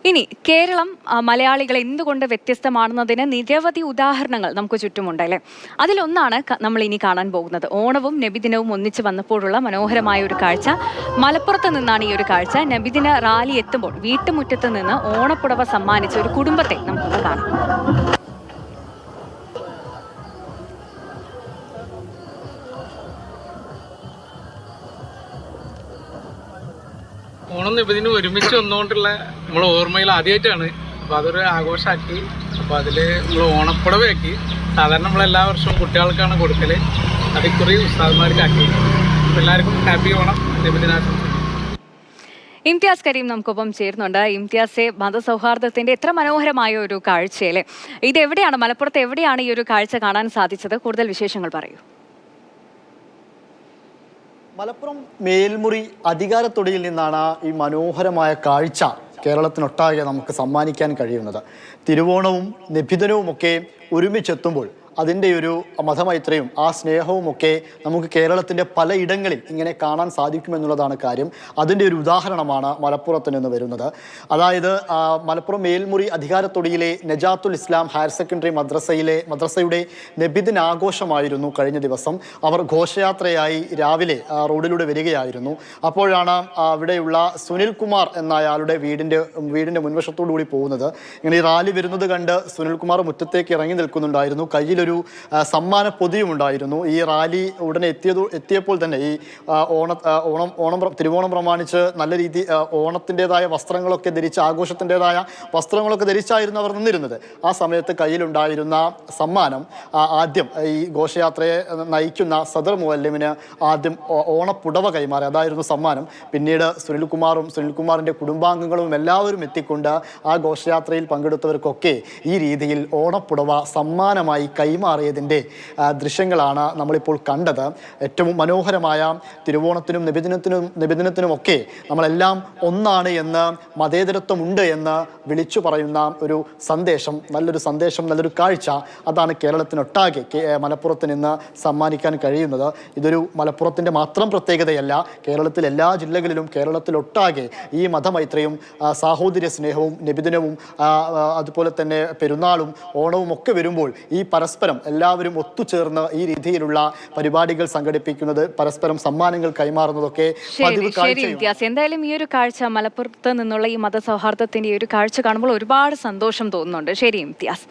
ഇനി കേരളം മലയാളികൾ എന്തുകൊണ്ട് വ്യത്യസ്തമാണെന്നതിന് നിരവധി ഉദാഹരണങ്ങൾ നമുക്ക് ചുറ്റുമുണ്ട് അല്ലേ. അതിലൊന്നാണ് നമ്മൾ ഇനി കാണാൻ പോകുന്നത്. ഓണവും നബിദിനവും ഒന്നിച്ച് വന്നപ്പോഴുള്ള മനോഹരമായ ഒരു കാഴ്ച. മലപ്പുറത്ത് നിന്നാണ് ഈ ഒരു കാഴ്ച. നബിദിന റാലി എത്തുമ്പോൾ വീട്ടുമുറ്റത്ത് നിന്ന് ഓണപ്പുടവ സമ്മാനിച്ച ഒരു കുടുംബത്തെ നമുക്ക് കാണാം. ഓണം നബിദിനം ഒരുമിച്ച് വന്നുകൊണ്ടുള്ള നമ്മളെ ഓർമ്മയിൽ ആദ്യമായിട്ടാണ്. അപ്പോൾ അതൊരു ആഘോഷമാക്കി. അപ്പോൾ അതിൽ നമ്മൾ ഓണപ്പുടവയാക്കി. സാധാരണ നമ്മളെല്ലാ വർഷവും കുട്ടികൾക്കാണ് കൊടുക്കൽ. അതിക്കുറി ഉസ്താദ്മാർക്കാക്കി. അപ്പോൾ എല്ലാവർക്കും ഹാപ്പി ഓണം നബിദിനാശംസ. ഇംതിയാസ് കരീം നമുക്കൊപ്പം ചേരുന്നുണ്ട്. ഇംതിയാസെ, മതസൗഹാർദ്ദത്തിന്റെ എത്ര മനോഹരമായ ഒരു കാഴ്ചയല്ലേ. ഇത് എവിടെയാണ്, മലപ്പുറത്ത് എവിടെയാണ് ഈ ഒരു കാഴ്ച കാണാൻ സാധിച്ചത്? കൂടുതൽ വിശേഷങ്ങൾ പറയൂ. മലപ്പുറം മേൽമുറി അധികാരത്തൊടിയിൽ നിന്നാണ് ഈ മനോഹരമായ കാഴ്ച കേരളത്തിനൊട്ടാകെ നമുക്ക് സമ്മാനിക്കാൻ കഴിയുന്നത്. തിരുവോണവും നബിദിനവുമൊക്കെ ഒരുമിച്ചെത്തുമ്പോൾ അതിൻ്റെ ഒരു മതമൈത്രിയും ആ സ്നേഹവുമൊക്കെ നമുക്ക് കേരളത്തിൻ്റെ പലയിടങ്ങളിൽ ഇങ്ങനെ കാണാൻ സാധിക്കുമെന്നുള്ളതാണ് കാര്യം. അതിൻ്റെ ഒരു ഉദാഹരണമാണ് മലപ്പുറത്ത് നിന്ന് വരുന്നത്. അതായത് മലപ്പുറം മേൽമുറി അധികാരത്തൊടിയിലെ നജാത്തുൽ ഇസ്ലാം ഹയർ സെക്കൻഡറി മദ്രസയുടെ നബിദിൻ ആഘോഷമായിരുന്നു കഴിഞ്ഞ ദിവസം. അവർ ഘോഷയാത്രയായി രാവിലെ റോഡിലൂടെ വരികയായിരുന്നു. അപ്പോഴാണ് അവിടെയുള്ള സുനിൽകുമാർ എന്ന അയാളുടെ വീടിൻ്റെ മുൻവശത്തോടു കൂടി പോകുന്നത്. ഇങ്ങനെ ഈ റാലി വരുന്നത് കണ്ട് സുനിൽകുമാർ മുറ്റത്തേക്ക് ഇറങ്ങി നിൽക്കുന്നുണ്ടായിരുന്നു. കയ്യിലൊരു സമ്മാന പൊതിയും ഉണ്ടായിരുന്നു. ഈ റാലി ഉടനെ എത്തിയപ്പോൾ തന്നെ ഈ തിരുവോണം പ്രമാണിച്ച് നല്ല രീതി ഓണത്തിൻ്റെതായ വസ്ത്രങ്ങളൊക്കെ ധരിച്ച്, ആഘോഷത്തിൻ്റെതായ വസ്ത്രങ്ങളൊക്കെ ധരിച്ചായിരുന്നു അവർ നിന്നിരുന്നത്. ആ സമയത്ത് കയ്യിലുണ്ടായിരുന്ന സമ്മാനം ആദ്യം ഈ ഘോഷയാത്രയെ നയിക്കുന്ന സദർ മുഅല്ലിമിന് ആദ്യം ഓണപ്പുടവ കൈമാറി. അതായിരുന്നു സമ്മാനം. പിന്നീട് സുനിൽകുമാറിൻ്റെ കുടുംബാംഗങ്ങളും എല്ലാവരും എത്തിക്കൊണ്ട് ആ ഘോഷയാത്രയിൽ പങ്കെടുത്തവർക്കൊക്കെ ഈ രീതിയിൽ ഓണപ്പുടവ സമ്മാനമായി കൈമാറിയതിൻ്റെ ദൃശ്യങ്ങളാണ് നമ്മളിപ്പോൾ കണ്ടത്. ഏറ്റവും മനോഹരമായ തിരുവോണത്തിനും നബിദിനത്തിനുമൊക്കെ നമ്മളെല്ലാം ഒന്നാണ് എന്ന്, മതേതരത്വമുണ്ട് എന്ന് വിളിച്ചു പറയുന്ന ഒരു സന്ദേശം, നല്ലൊരു കാഴ്ച, അതാണ് കേരളത്തിനൊട്ടാകെ മലപ്പുറത്ത് നിന്ന് സമ്മാനിക്കാൻ കഴിയുന്നത്. ഇതൊരു മലപ്പുറത്തിൻ്റെ മാത്രം പ്രത്യേകതയല്ല. കേരളത്തിൽ എല്ലാ ജില്ലകളിലും കേരളത്തിലൊട്ടാകെ ഈ മതമൈത്രിയും സാഹോദര്യ സ്നേഹവും നബിദിനവും അതുപോലെ തന്നെ പെരുന്നാളും ഓണവും ഒക്കെ വരുമ്പോൾ ഈ പരസ്പരം എല്ലാവരും ഒത്തുചേർന്ന് ഈ രീതിയിലുള്ള പരിപാടികൾ സംഘടിപ്പിക്കുന്നത്, പരസ്പരം സമ്മാനങ്ങൾ കൈമാറുന്നതൊക്കെ പതിവ് കാഴ്ച. എന്തായാലും ഈ ഒരു കാഴ്ച, മലപ്പുറത്ത് നിന്നുള്ള ഈ മതസൗഹാർദ്ദത്തിന്റെ ഈ ഒരു കാഴ്ച കാണുമ്പോൾ ഒരുപാട് സന്തോഷം തോന്നുന്നുണ്ട്. ശരി ഇംതിയാസ്.